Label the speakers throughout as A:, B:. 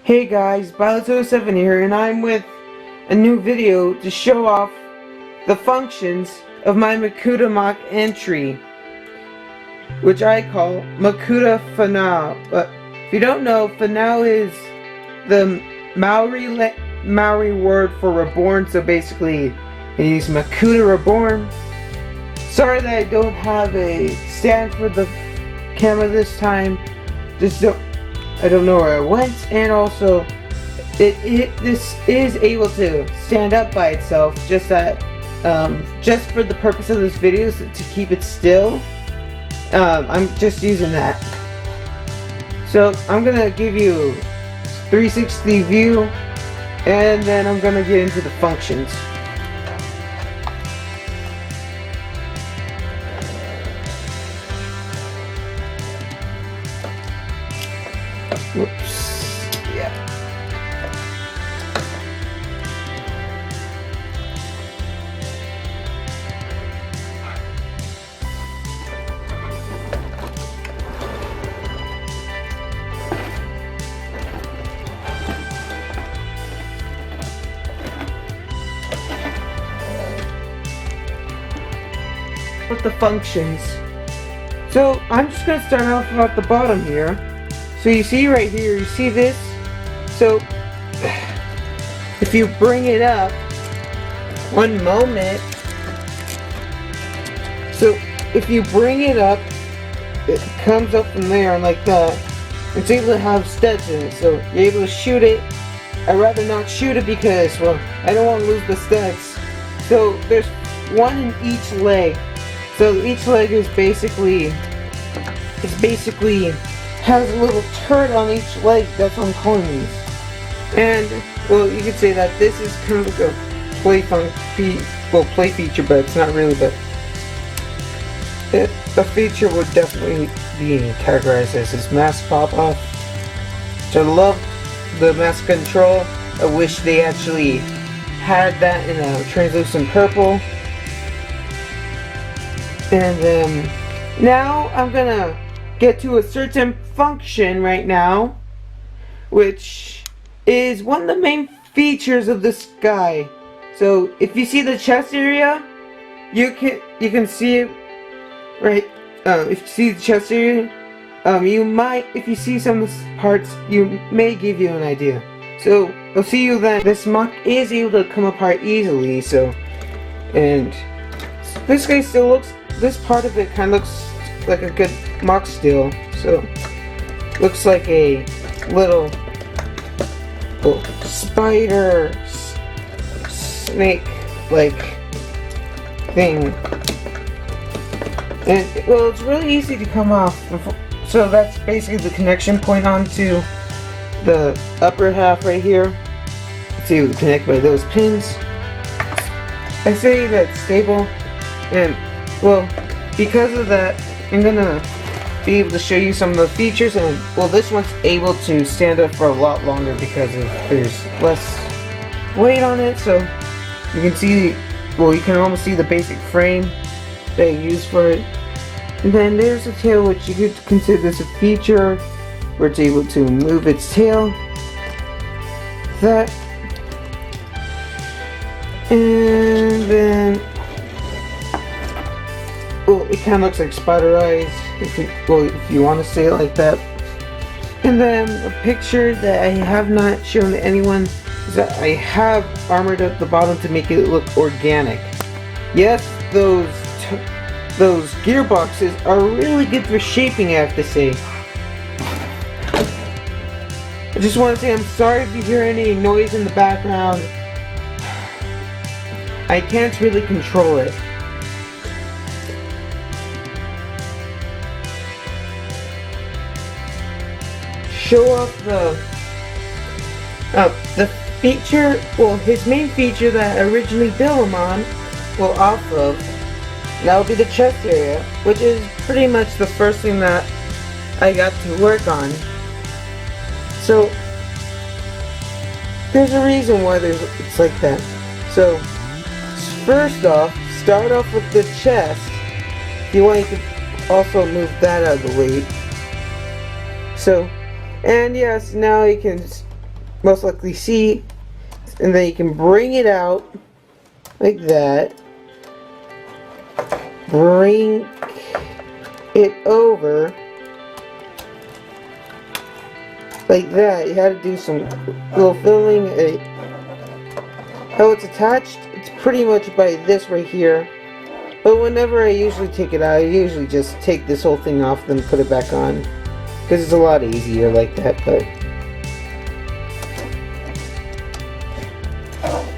A: Hey guys, Pilot07 here, and I'm with a new video to show off the functions of my Makuta mock entry, which I call Makuta Fanau. But if you don't know, Fanau is the Maori word for reborn, so basically it is Makuta reborn. Sorry that I don't have a stand for the camera this time. I don't know where it went, and also this is able to stand up by itself, just for the purpose of this video, so to keep it still. I'm just using that. So I'm gonna give you 360 view, and then I'm gonna get into the functions. Whoops. Yeah. With the functions. So I'm just gonna start off at the bottom here. So you see right here, you see this? So if you bring it up, one moment. So if you bring it up, it comes up from there, and like that. It's able to have studs in it, so you're able to shoot it. I'd rather not shoot it because, well, I don't want to lose the studs. So there's one in each leg. So each leg is basically has a little turret on each leg. That's what I'm calling these. And well, you could say that this is kind of like a play feature, but it's not really. But a feature would definitely be categorized as his mask pop off. So I love the mask control. I wish they actually had that in a translucent purple. And now I'm gonna get to a certain function right now, which is one of the main features of this guy. So if you see the chest area, you can see it right. If you see the chest area, you might, if you see some of the parts, you may give you an idea. So I'll see you then. This mock is able to come apart easily. So, and this guy still looks. This part of it kind of looks like a good mock still. So looks like a little spider snake like thing, and well, it's really easy to come off. So that's basically the connection point onto the upper half right here. It's able to connect by those pins. I say that's stable, and well, because of that, I'm gonna be able to show you some of the features. And well, this one's able to stand up for a lot longer because there's less weight on it. So you can see, well, you can almost see the basic frame that I use for it. And then there's the tail, which you could consider this a feature where it's able to move its tail. That, and then, well, it kind of looks like spider eyes, if you want to say it like that. And then a picture that I have not shown to anyone is that I have armored up the bottom to make it look organic. Yes, those gearboxes are really good for shaping, I have to say. I just want to say I'm sorry if you hear any noise in the background. I can't really control it. Show off the feature, well, his main feature that I originally built him on, well, off of, that would be the chest area, which is pretty much the first thing that I got to work on. So there's a reason why it's like that. So first off, start off with the chest. If you want, you can also move that out of the way. So, and yes, now you can most likely see, and then you can bring it out like that. Bring it over like that. You had to do some little filling. How it's attached, it's pretty much by this right here. But whenever I usually take it out, I usually just take this whole thing off, then put it back on, because it's a lot easier like that. But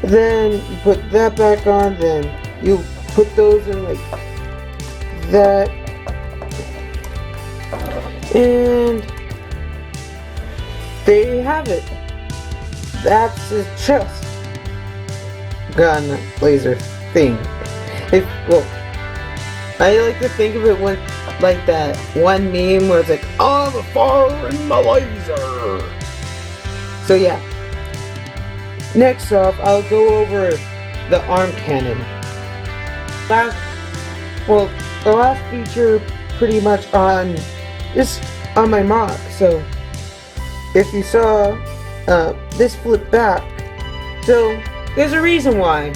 A: then you put that back on, then you put those in like that, and there you have it. That's a chest gun laser thing. Well, I like to think of it when, like that one meme where it's like, oh, the fire in my laser. So yeah. Next off, I'll go over the arm cannon. The last feature pretty much on my mock. So if you saw this flip back, so there's a reason why.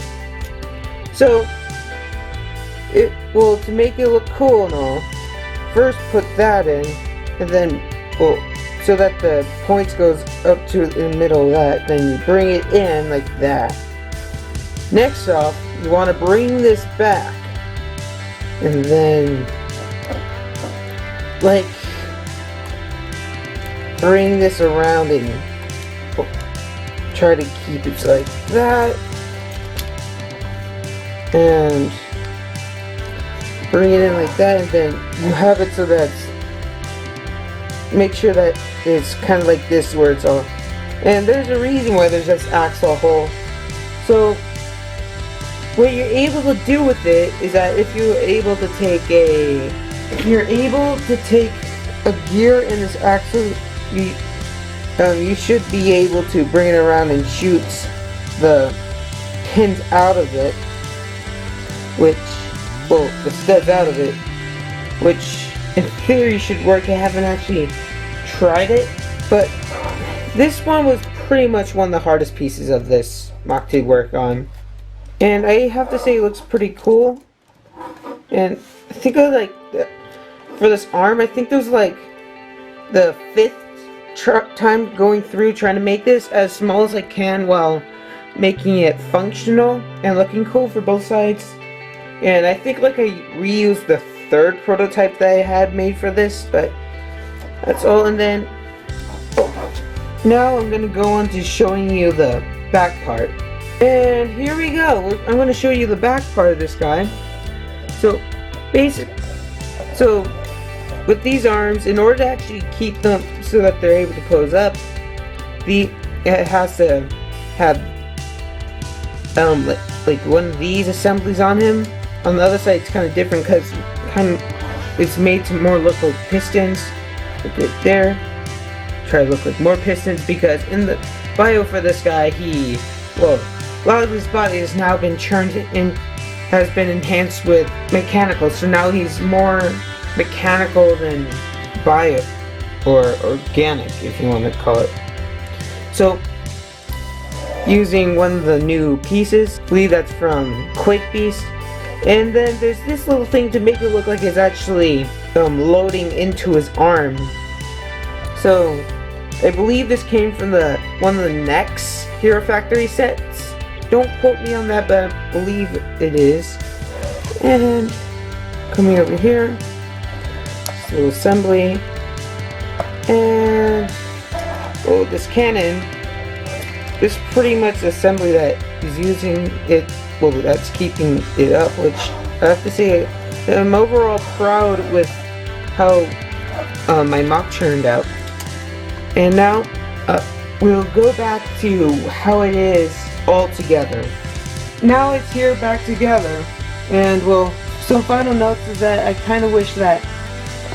A: So to make it look cool and all, first put that in, and then so that the points goes up to the middle of that, then you bring it in like that. Next off, you want to bring this back, and then like bring this around and try to keep it like that, and bring it in like that, and then you have it so that make sure that it's kind of like this where it's all, and there's a reason why there's this axle hole. So what you're able to do with it is that if you're able to take a gear in this axle, you should be able to bring it around and shoot the pins out of it, the studs out of it, which in theory should work. I haven't actually tried it, but this one was pretty much one of the hardest pieces of this mock to work on, and I have to say it looks pretty cool. And I think for this arm, I think there's like the 5th time going through trying to make this as small as I can while making it functional and looking cool for both sides. And I think I reused the 3rd prototype that I had made for this, but that's all. And then now I'm going to go on to showing you the back part. And here we go. I'm going to show you the back part of this guy. So with these arms, in order to actually keep them so that they're able to pose up, it has to have like one of these assemblies on him. On the other side, it's kind of different because it's made to more look like pistons. Look right there. Try to look like more pistons, because in the bio for this guy, a lot of his body has now been churned in, has been enhanced with mechanical. So now he's more mechanical than bio or organic, if you want to call it. So using one of the new pieces, I believe that's from Quake Beast. And then there's this little thing to make it look like it's actually loading into his arm. So I believe this came from one of the next Hero Factory sets. Don't quote me on that, but I believe it is. And coming over here, this little assembly, and this cannon. This pretty much the assembly that is using it. Well, that's keeping it up, which I have to say I'm overall proud with how my mock turned out. And now we'll go back to how it is all together. Now it's here back together, and some final notes is that I kind of wish that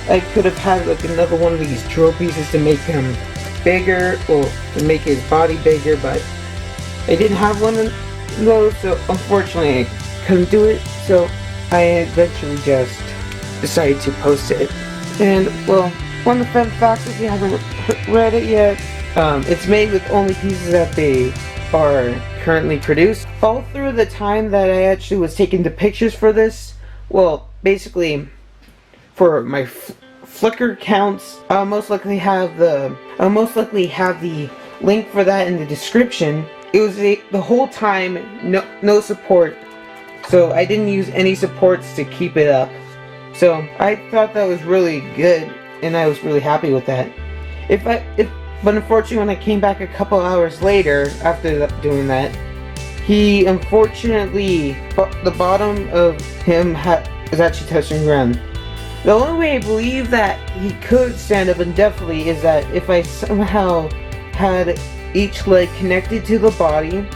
A: I could have had another one of these drill pieces to make him bigger, or to make his body bigger, but I didn't have one of those, so unfortunately I couldn't do it. So I eventually just decided to post it. And one of the fun facts, if you haven't read it yet, It's made with only pieces that they are currently produced. All through the time that I actually was taking the pictures for this, well, basically, for my Flickr accounts, I'll most likely have the link for that in the description. It was the whole time no support, so I didn't use any supports to keep it up. So I thought that was really good, and I was really happy with that. But unfortunately, when I came back a couple hours later after doing that, he unfortunately, the bottom of him is actually touching the ground. The only way I believe that he could stand up indefinitely is that if I somehow had each leg connected to the body,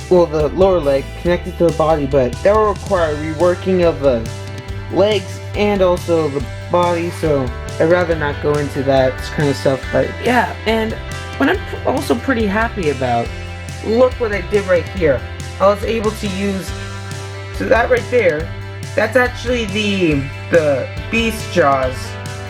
A: well, the lower leg connected to the body, but that will require reworking of the legs and also the body, so I'd rather not go into that kind of stuff. But yeah, and what I'm also pretty happy about, look what I did right here. I was able to use, so that right there, that's actually the beast jaws,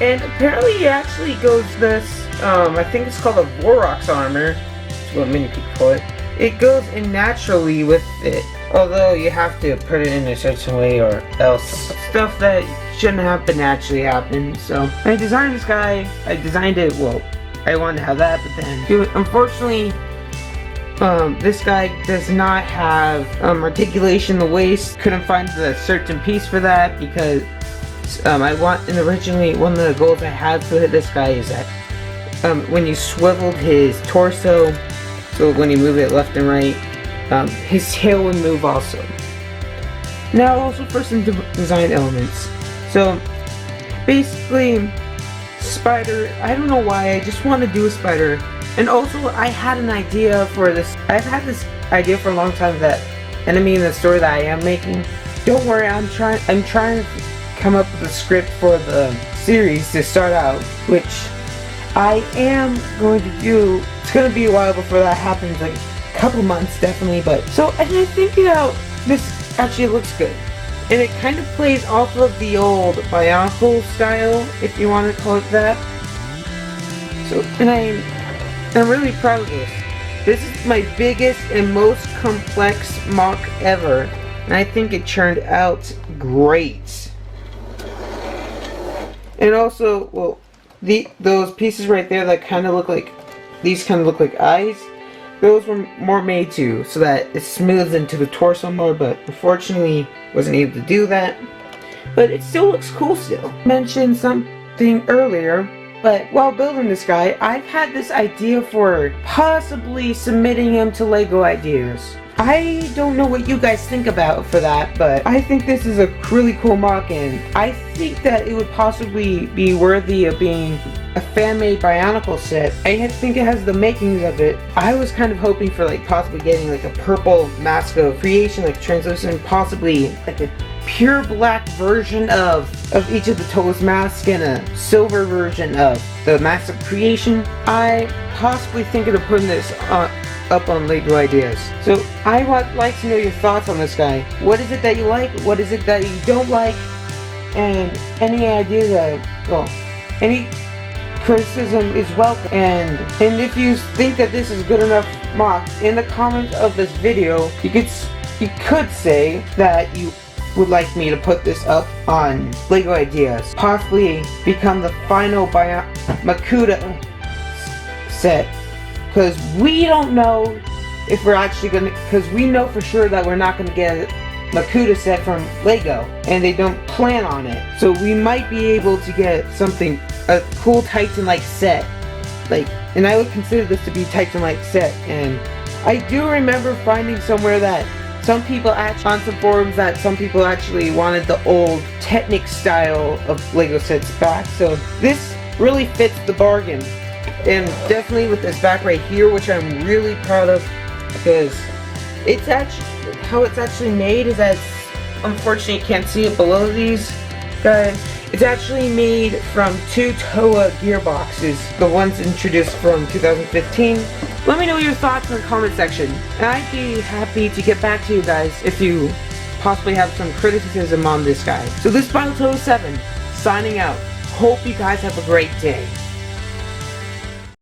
A: and apparently it actually goes this, I think it's called a Vorrox armor, that's what many people call it. It goes in naturally with it, although you have to put it in a certain way or else stuff that shouldn't happen naturally happen. So I designed this guy, I designed it, well, I wanted to have that, but then unfortunately this guy does not have articulation in the waist. Couldn't find the certain piece for that because originally one of the goals I had for this guy is that when you swiveled his torso, so when you move it left and right, his tail would move also. Now also for some design elements. So basically, spider, I don't know why, I just want to do a spider. And also, I had an idea for this. I've had this idea for a long time, that enemy in the story that I am making. Don't worry, I'm trying to come up with a script for the series to start out, which I am going to do. It's going to be a while before that happens, like a couple months definitely, but so, and I think, you know, this actually looks good. And it kind of plays off of the old Bionicle style, if you want to call it that. So, and I'm really proud of this. This is my biggest and most complex mock ever, and I think it turned out great. And also, well, those pieces right there that kind of look like, these kind of look like eyes, those were more made to, so that it smooths into the torso more, but unfortunately wasn't able to do that. But it still looks cool still. I mentioned something earlier, but while building this guy, I've had this idea for possibly submitting him to LEGO Ideas. I don't know what you guys think about for that, but I think this is a really cool mock, and I think that it would possibly be worthy of being a fan-made Bionicle set. I think it has the makings of it. I was kind of hoping for like possibly getting like a purple mask of creation, like translucent, possibly like a pure black version of each of the toes masks and a silver version of the mask of creation. I possibly thinking of putting this up on LEGO Ideas. So I would like to know your thoughts on this guy. What is it that you like? What is it that you don't like? And any ideas that, well, any criticism is welcome. And if you think that this is good enough mock, in the comments of this video, you could say that you would like me to put this up on LEGO Ideas. Possibly become the final Makuta set. Because we don't know if we're actually gonna, because we know for sure that we're not gonna get a Makuta set from LEGO, and they don't plan on it. So we might be able to get something, a cool Titan-like set. Like, and I would consider this to be Titan-like set. And I do remember finding somewhere that some people actually, on some forums, that some people actually wanted the old Technic style of LEGO sets back. So this really fits the bargain. And definitely with this back right here, which I'm really proud of, because it's actually, how it's actually made is that it's, unfortunately you can't see it below these guys. It's actually made from two TOA gearboxes, the ones introduced from 2015. Let me know your thoughts in the comment section, and I'd be happy to get back to you guys if you possibly have some criticism on this guy. So this is Final 7 signing out. Hope you guys have a great day.